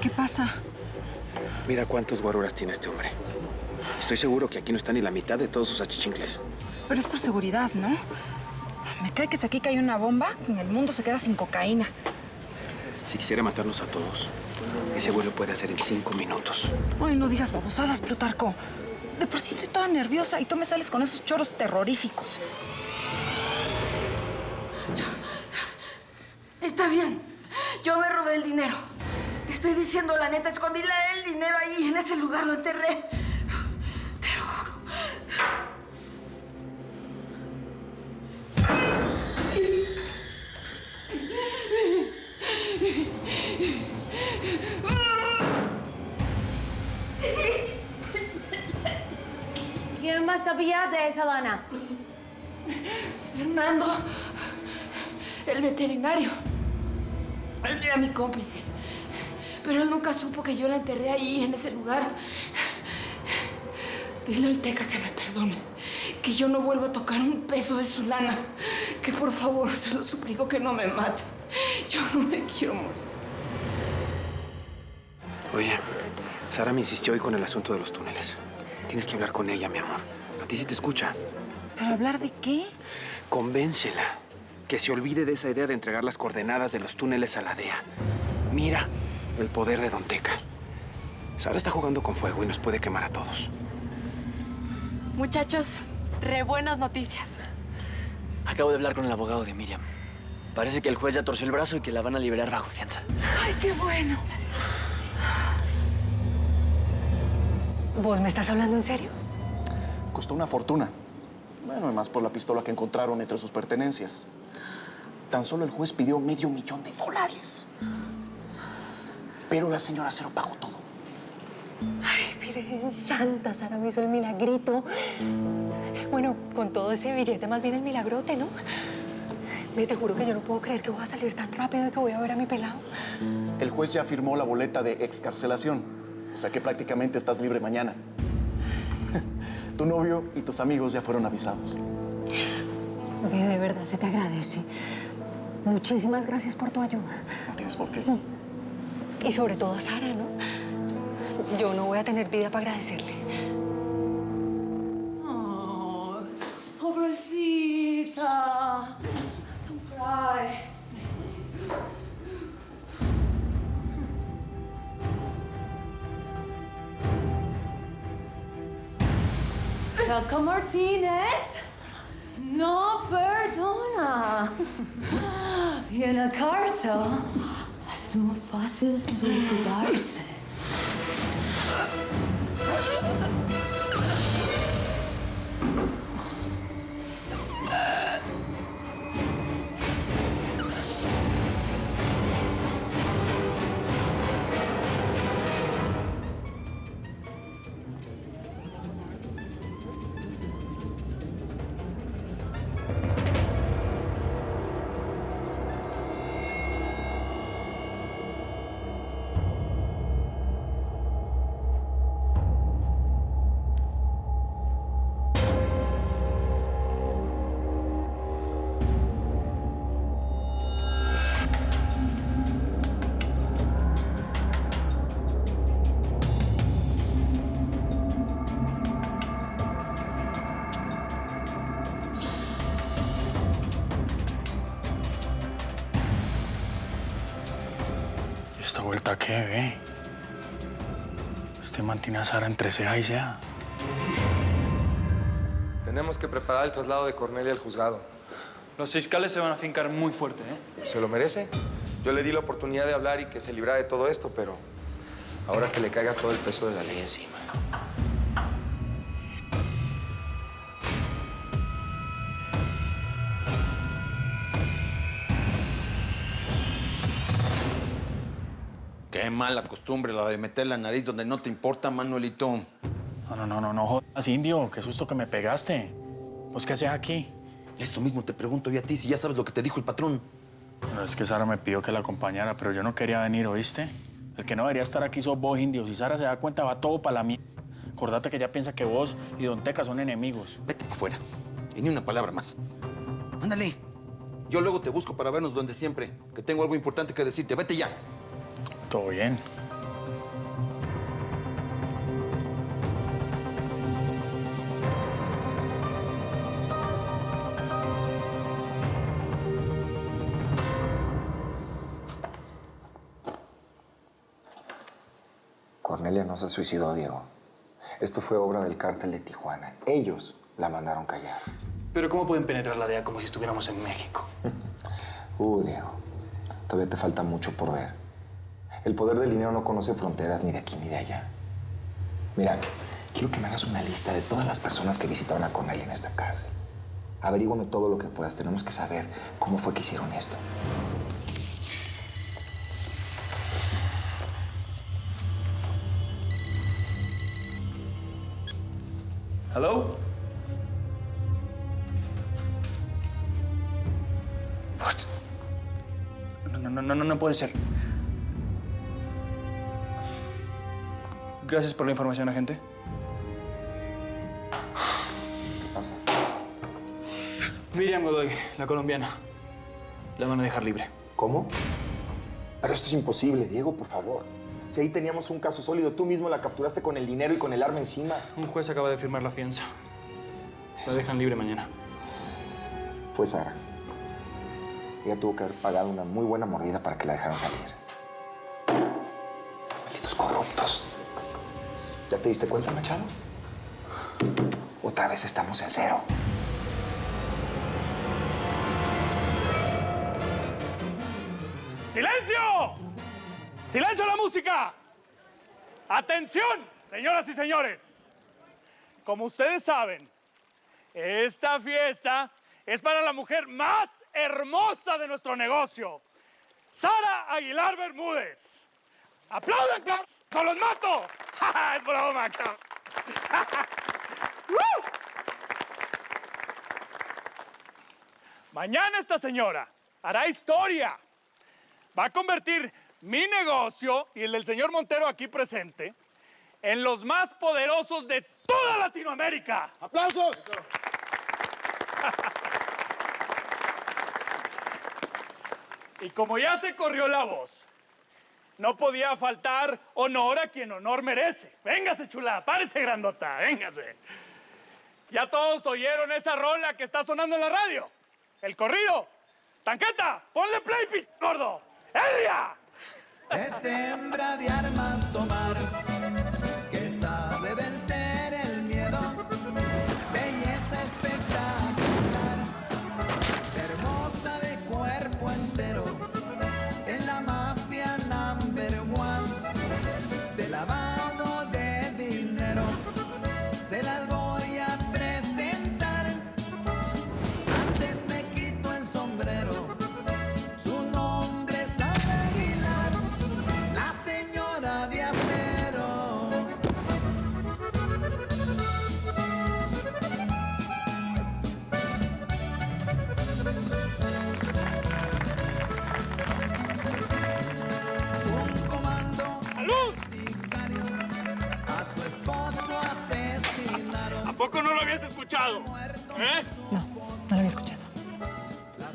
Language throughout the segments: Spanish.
¿Qué pasa? Mira cuántos guaruras tiene este hombre. Estoy seguro que aquí no está ni la mitad de todos sus achichincles. Pero es por seguridad, ¿no? Me cae que si aquí cae una bomba, el mundo se queda sin cocaína. Si quisiera matarnos a todos, ese vuelo puede hacer en 5 minutos. Ay, no digas babosadas, Plutarco. De por sí estoy toda nerviosa y tú me sales con esos choros terroríficos. Está bien. Yo me robé el dinero. Te estoy diciendo la neta, escondí el dinero ahí, en ese lugar, lo enterré. Te lo juro. ¿Quién más sabía de esa lana? Fernando, el veterinario. Él era mi cómplice. Pero él nunca supo que yo la enterré ahí, en ese lugar. Dile al Teca que me perdone. Que yo no vuelvo a tocar un peso de su lana. Que por favor, se lo suplico que no me mate. Yo no me quiero morir. Oye, Sara me insistió hoy con el asunto de los túneles. Tienes que hablar con ella, mi amor. A ti sí te escucha. ¿Pero hablar de qué? Convéncela. Que se olvide de esa idea de entregar las coordenadas de los túneles a la DEA. Mira el poder de Don Teca. Sara está jugando con fuego y nos puede quemar a todos. Muchachos, re buenas noticias. Acabo de hablar con el abogado de Miriam. Parece que el juez ya torció el brazo y que la van a liberar bajo fianza. Ay, qué bueno. ¿Vos me estás hablando en serio? Costó una fortuna. Bueno, y más por la pistola que encontraron entre sus pertenencias. Tan solo el juez pidió $500,000. Pero la señora se lo pagó todo. Ay, Virgen Santa, Sara me hizo el milagrito. Bueno, con todo ese billete, más bien el milagrote, ¿no? Ve, te juro que yo no puedo creer que voy a salir tan rápido y que voy a ver a mi pelado. El juez ya firmó la boleta de excarcelación. O sea que prácticamente estás libre mañana. Tu novio y tus amigos ya fueron avisados. Ve, de verdad, se te agradece. Muchísimas gracias por tu ayuda. No tienes por qué. Y sobre todo a Sara, ¿no? Yo no voy a tener vida para agradecerle. Oh, pobrecita. Don't cry. Chaco Martínez no perdona. Y en la cárcel es muy fácil suicidarse. ¿Esta vuelta qué, ve? Usted mantiene a Sara entre ceja y ceja. Tenemos que preparar el traslado de Cornelia al juzgado. Los fiscales se van a fincar muy fuerte, ¿eh? ¿Se lo merece? Yo le di la oportunidad de hablar y que se librara de todo esto, pero ahora que le caiga todo el peso de la ley encima. Qué mala costumbre la de meter la nariz donde no te importa, Manuelito. No jodas, indio. Qué susto que me pegaste. ¿Vos qué haces aquí? Eso mismo te pregunto yo a ti, si ya sabes lo que te dijo el patrón. No, es que Sara me pidió que la acompañara, pero yo no quería venir, ¿oíste? El que no debería estar aquí sos vos, indio. Si Sara se da cuenta, va todo para la mierda. Acordate que ella piensa que vos y Don Teca son enemigos. Vete para afuera. Y ni una palabra más. Ándale. Yo luego te busco para vernos donde siempre, que tengo algo importante que decirte. Vete ya. Todo bien. Cornelia no se suicidó, Diego. Esto fue obra del cártel de Tijuana. Ellos la mandaron callar. Pero ¿cómo pueden penetrar la DEA como si estuviéramos en México? Diego, todavía te falta mucho por ver. El poder del dinero no conoce fronteras ni de aquí ni de allá. Mira, quiero que me hagas una lista de todas las personas que visitaron a Cornelia en esta cárcel. Averíguame todo lo que puedas. Tenemos que saber cómo fue que hicieron esto. ¿Hello? What? No puede ser. Gracias por la información, agente. ¿Qué pasa? Miriam Godoy, la colombiana. La van a dejar libre. ¿Cómo? Pero eso es imposible, Diego, por favor. Si ahí teníamos un caso sólido, tú mismo la capturaste con el dinero y con el arma encima. Un juez acaba de firmar la fianza. La dejan libre mañana. Fue Sara. Ella tuvo que haber pagado una muy buena mordida para que la dejaran salir. Malditos corruptos. ¿Ya te diste cuenta, Machado? Otra vez estamos en cero. ¡Silencio! ¡Silencio a la música! ¡Atención, señoras y señores! Como ustedes saben, esta fiesta es para la mujer más hermosa de nuestro negocio, Sara Aguilar Bermúdez. ¡Aplauden, class! ¡No los mato! ¡Es broma, class! Mañana esta señora hará historia. Va a convertir mi negocio y el del señor Montero aquí presente en los más poderosos de toda Latinoamérica. ¡Aplausos! Y como ya se corrió la voz, no podía faltar honor a quien honor merece. Véngase, chula, párese, grandota, véngase. Ya todos oyeron esa rola que está sonando en la radio. El corrido. Tanqueta, ponle play, gordo. ¡Elia! Es hembra de armas tomar, que sabe vencer el miedo. Belleza espectacular, hermosa de cuerpo entero. En la mafia number one, de lavado de dinero. Se las voy a presentar. Antes me quito el sombrero. Su nombre es Aguilar, la señora de acero. Un comando de sicarios a su esposo asesinaron. ¿A poco no lo habías escuchado? ¿Eh? No lo había escuchado.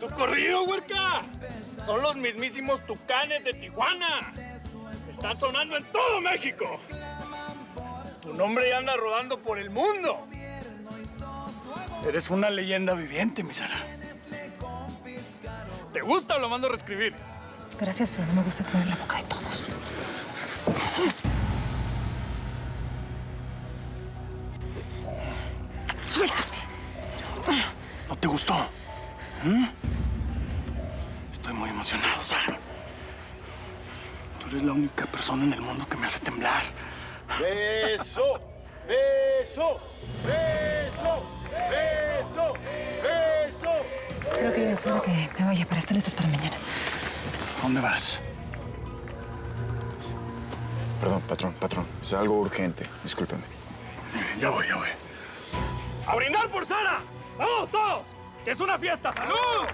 ¡Tu corrido, huerca! Son los mismísimos tucanes de Tijuana. Está sonando en todo México. Tu nombre ya anda rodando por el mundo. Eres una leyenda viviente, mi Sara. ¿Te gusta o lo mando a reescribir? Gracias, pero no me gusta poner la boca de todos. ¿No te gustó? Estoy muy emocionado, Sara. Tú eres la única persona en el mundo que me hace temblar. ¡Beso! ¡Beso! ¡Beso! ¡Beso! ¡Beso! Creo que es hora que me vaya para estar listos para mañana. ¿A dónde vas? Perdón, patrón. Es algo urgente. Discúlpeme. Ya voy. ¡A brindar por Sara! ¡Vamos todos! ¡Que es una fiesta! ¡Salud!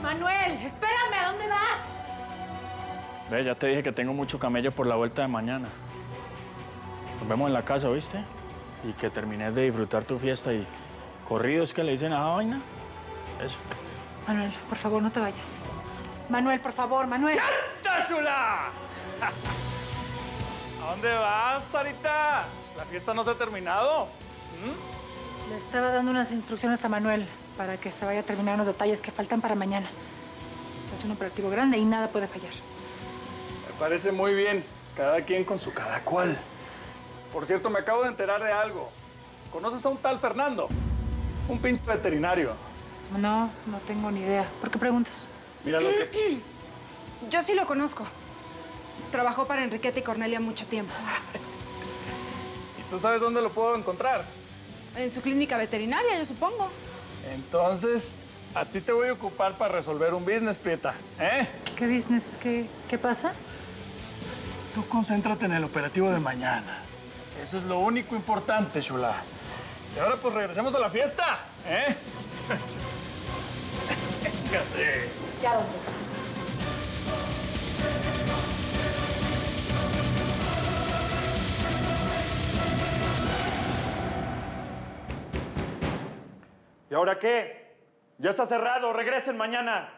Manuel, espérame, ¿a dónde vas? Ve, ya te dije que tengo mucho camello por la vuelta de mañana. Nos vemos en la casa, ¿oíste? Y que termines de disfrutar tu fiesta y corridos que le dicen a esa vaina. Eso. Manuel, por favor, no te vayas. Manuel, por favor, Manuel. ¡Canta, chula! ¿A dónde vas, Sarita? La fiesta no se ha terminado. Le estaba dando unas instrucciones a Manuel para que se vaya a terminar los detalles que faltan para mañana. Es un operativo grande y nada puede fallar. Me parece muy bien. Cada quien con su cada cual. Por cierto, me acabo de enterar de algo. ¿Conoces a un tal Fernando? Un pinche veterinario. No tengo ni idea. ¿Por qué preguntas? Mira lo que... Yo sí lo conozco. Trabajó para Enriqueta y Cornelia mucho tiempo. ¿Y tú sabes dónde lo puedo encontrar? En su clínica veterinaria, yo supongo. Entonces, a ti te voy a ocupar para resolver un business, Prieta. ¿Eh? ¿Qué business? ¿Qué pasa? Tú concéntrate en el operativo de mañana. Eso es lo único importante, chula. Y ahora pues regresemos a la fiesta, ¿eh? Véngase. Ya, ¿dónde? ¿Y ahora qué? Ya está cerrado, regresen mañana.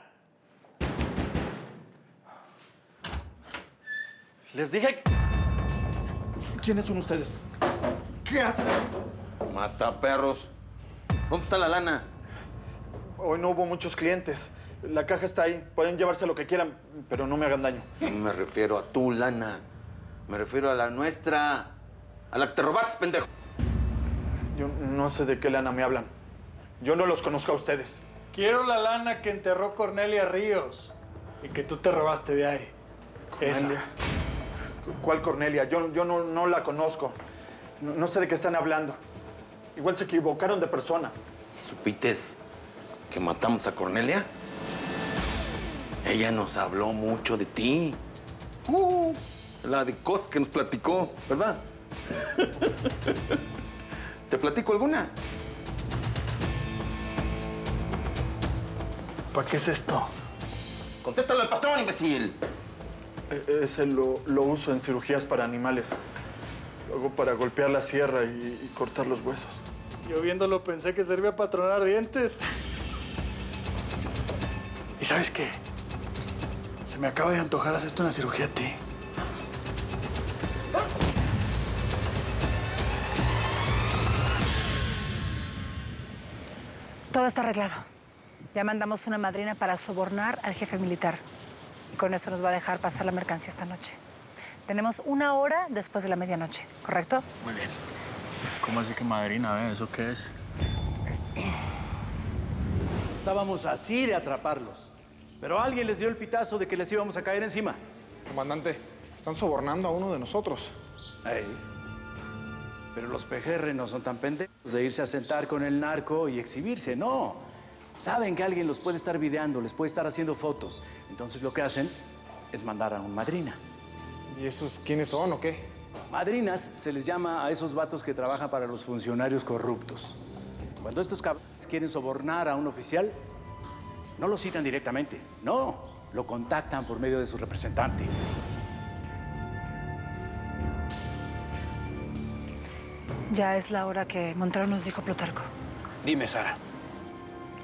Les dije... ¿Quiénes son ustedes? ¿Qué hacen aquí? Mata perros. ¿Dónde está la lana? Hoy no hubo muchos clientes. La caja está ahí. Pueden llevarse lo que quieran, pero no me hagan daño. No me refiero a tu lana. Me refiero a la nuestra. A la que te robaste, pendejo. Yo no sé de qué lana me hablan. Yo no los conozco a ustedes. Quiero la lana que enterró Cornelia Ríos y que tú te robaste de ahí. Cornelia. ¿Cuál Cornelia? Yo no la conozco. No sé de qué están hablando. Igual se equivocaron de persona. ¿Supites que matamos a Cornelia? Ella nos habló mucho de ti. La de cosas que nos platicó, ¿verdad? ¿Te platico alguna? ¿Para qué es esto? Contéstale al patrón, imbécil. Ese lo uso en cirugías para animales. Luego para golpear la sierra y cortar los huesos. Yo viéndolo pensé que servía para tronar dientes. ¿Y sabes qué? Se me acaba de antojar hacerte una cirugía a ti. Todo está arreglado. Ya mandamos una madrina para sobornar al jefe militar. Y con eso nos va a dejar pasar la mercancía esta noche. Tenemos 1 hora después de la medianoche, ¿correcto? Muy bien. ¿Cómo así que madrina? ¿Eso qué es? Estábamos así de atraparlos. Pero alguien les dio el pitazo de que les íbamos a caer encima. Comandante, están sobornando a uno de nosotros. Ey. Pero los PGR no son tan pendejos de irse a sentar con el narco y exhibirse, no. Saben que alguien los puede estar videando, les puede estar haciendo fotos. Entonces lo que hacen es mandar a un madrina. ¿Y esos quiénes son o qué? Madrinas se les llama a esos vatos que trabajan para los funcionarios corruptos. Cuando estos cabrones quieren sobornar a un oficial, no lo citan directamente, no, lo contactan por medio de su representante. Ya es la hora que Montero nos dijo Plutarco. Dime, Sara.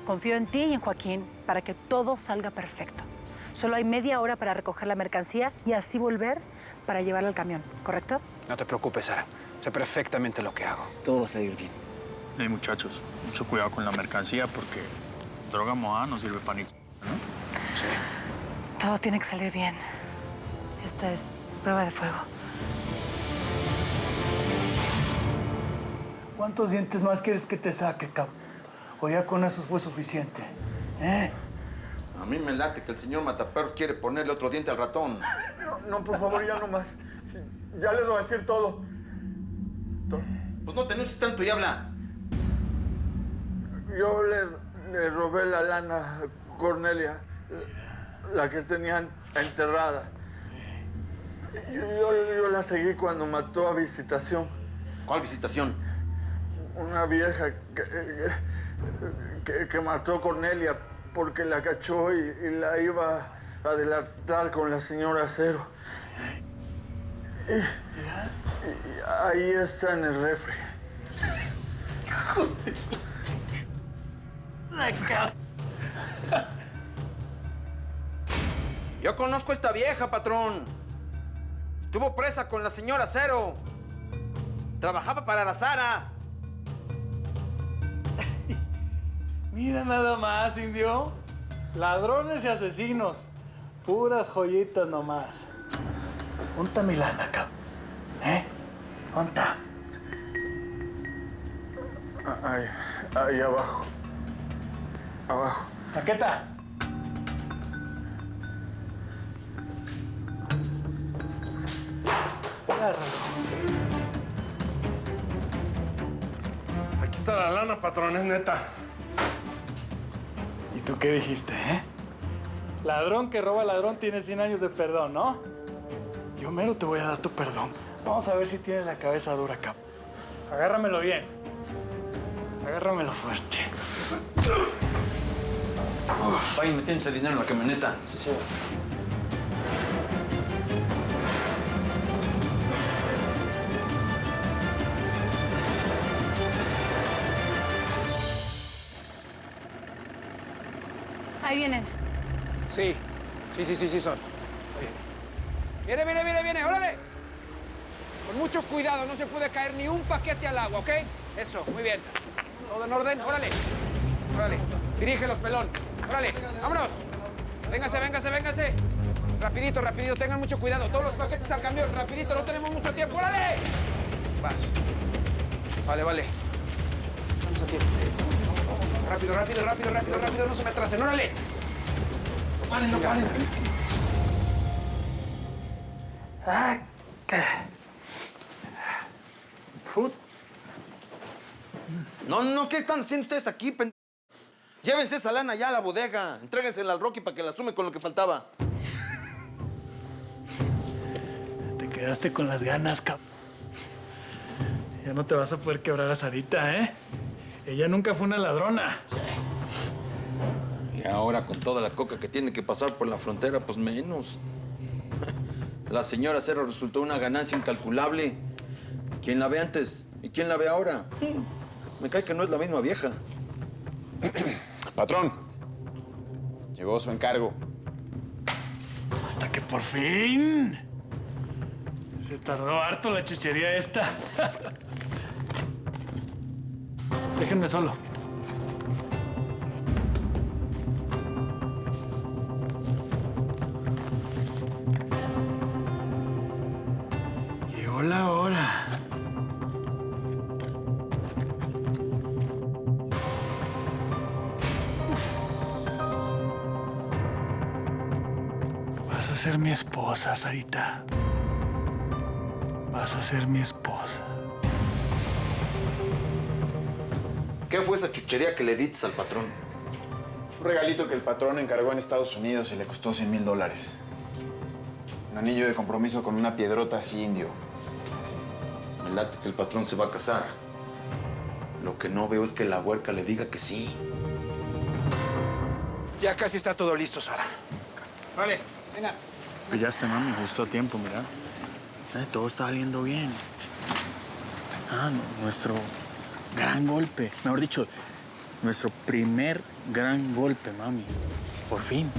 Confío en ti y en Joaquín para que todo salga perfecto. Solo hay media hora para recoger la mercancía y así volver para llevarla al camión, ¿correcto? No te preocupes, Sara. Sé perfectamente lo que hago. Todo va a salir bien. Hey, muchachos, mucho cuidado con la mercancía porque droga mojada no sirve para ni... ¿no? Sí. Todo tiene que salir bien. Esta es prueba de fuego. ¿Cuántos dientes más quieres que te saque, cabrón? O ya con eso fue suficiente, ¿eh? A mí me late que el señor Mataperros quiere ponerle otro diente al ratón. No, por favor, ya no más. Ya les voy a decir todo. Pues no te enojes tanto y habla. Yo le robé la lana a Cornelia, la que tenían enterrada. Yo la seguí cuando mató a Visitación. ¿Cuál Visitación? Una vieja que mató a Cornelia porque la cachó y la iba a delatar con la señora Cero. Y ahí está en el refri. Yo conozco a esta vieja, patrón. Estuvo presa con la señora Cero. Trabajaba para la Sara. Mira nada más, indio. Ladrones y asesinos. Puras joyitas nomás. Ponta mi lana, cabrón. Ponta. Ahí abajo. Abajo. Paqueta. Aquí está la lana, patrón, es neta. ¿Y tú qué dijiste, Ladrón que roba ladrón tiene 100 años de perdón, ¿no? Yo mero te voy a dar tu perdón. Vamos a ver si tienes la cabeza dura, cap. Agárramelo bien. Agárramelo fuerte. Vayan metiéndose dinero en la camioneta. Sí. Ahí vienen. Sí son. Viene, órale. Con mucho cuidado, no se puede caer ni un paquete al agua, ¿ok? Eso, muy bien. Todo en orden, órale. Dirígelos, pelón. Órale, vámonos. Véngase. Rapidito, tengan mucho cuidado. Todos los paquetes al camión, rapidito, no tenemos mucho tiempo, órale. Vas. Vale. Vamos a tiempo. Rápido, no se me atrasen, órale. No paren. No, ¿qué están haciendo ustedes aquí, Llévense esa lana ya a la bodega. Entréguensela al Rocky para que la sume con lo que faltaba. Te quedaste con las ganas, cap. Ya no te vas a poder quebrar a Sarita, Ella nunca fue una ladrona. Y ahora con toda la coca que tiene que pasar por la frontera, pues menos. La señora Cero resultó una ganancia incalculable. ¿Quién la ve antes y quién la ve ahora? Me cae que no es la misma vieja. Patrón, llegó su encargo. Hasta que por fin. Se tardó harto la chuchería esta. Déjenme solo. Llegó la hora. Vas a ser mi esposa, Sarita. Vas a ser mi esposa. ¿Qué fue esa chuchería que le diste al patrón? Un regalito que el patrón encargó en Estados Unidos y le costó $100,000. Un anillo de compromiso con una piedrota así indio. Así. Me late que el patrón se va a casar. Lo que no veo es que la huerca le diga que sí. Ya casi está todo listo, Sara. Vale, venga. Pillaste, mami, justo a tiempo, mira. Todo está saliendo bien. Nuestro gran golpe. Mejor dicho, nuestro primer gran golpe, mami. Por fin.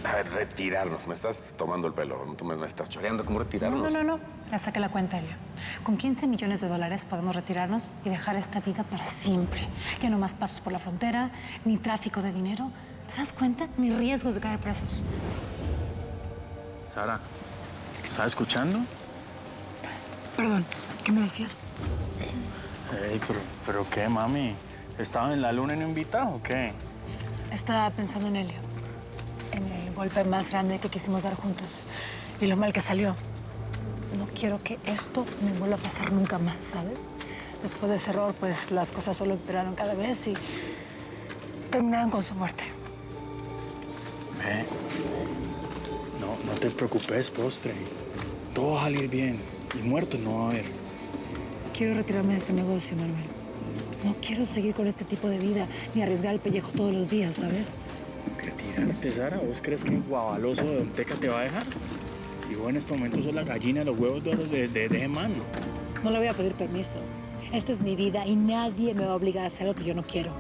A ver, retirarnos. Me estás tomando el pelo. Tú me estás choreando. ¿Cómo retirarnos? No. Ya saqué la cuenta, Elio. Con $15 millones podemos retirarnos y dejar esta vida para siempre. Ya no más pasos por la frontera, ni tráfico de dinero. ¿Te das cuenta? Ni riesgos de caer presos. Sara, ¿estás escuchando? Perdón, ¿qué me decías? Ey, pero ¿qué, mami? ¿Estaba en la luna y no invitado o qué? Estaba pensando en Elio. En el golpe más grande que quisimos dar juntos. Y lo mal que salió. No quiero que esto me vuelva a pasar nunca más, ¿sabes? Después de ese error, pues las cosas solo empeoraron cada vez y terminaron con su muerte. No te preocupes, postre. Todo va a salir bien. Y muertos no va a haber. Quiero retirarme de este negocio, Manuel. No quiero seguir con este tipo de vida, ni arriesgar el pellejo todos los días, ¿sabes? Retirarte, Sara. ¿Vos crees que un guabaloso de Don Teca te va a dejar? Si vos en este momento sos la gallina de los huevos de oro de man. No le voy a pedir permiso. Esta es mi vida y nadie me va a obligar a hacer lo que yo no quiero.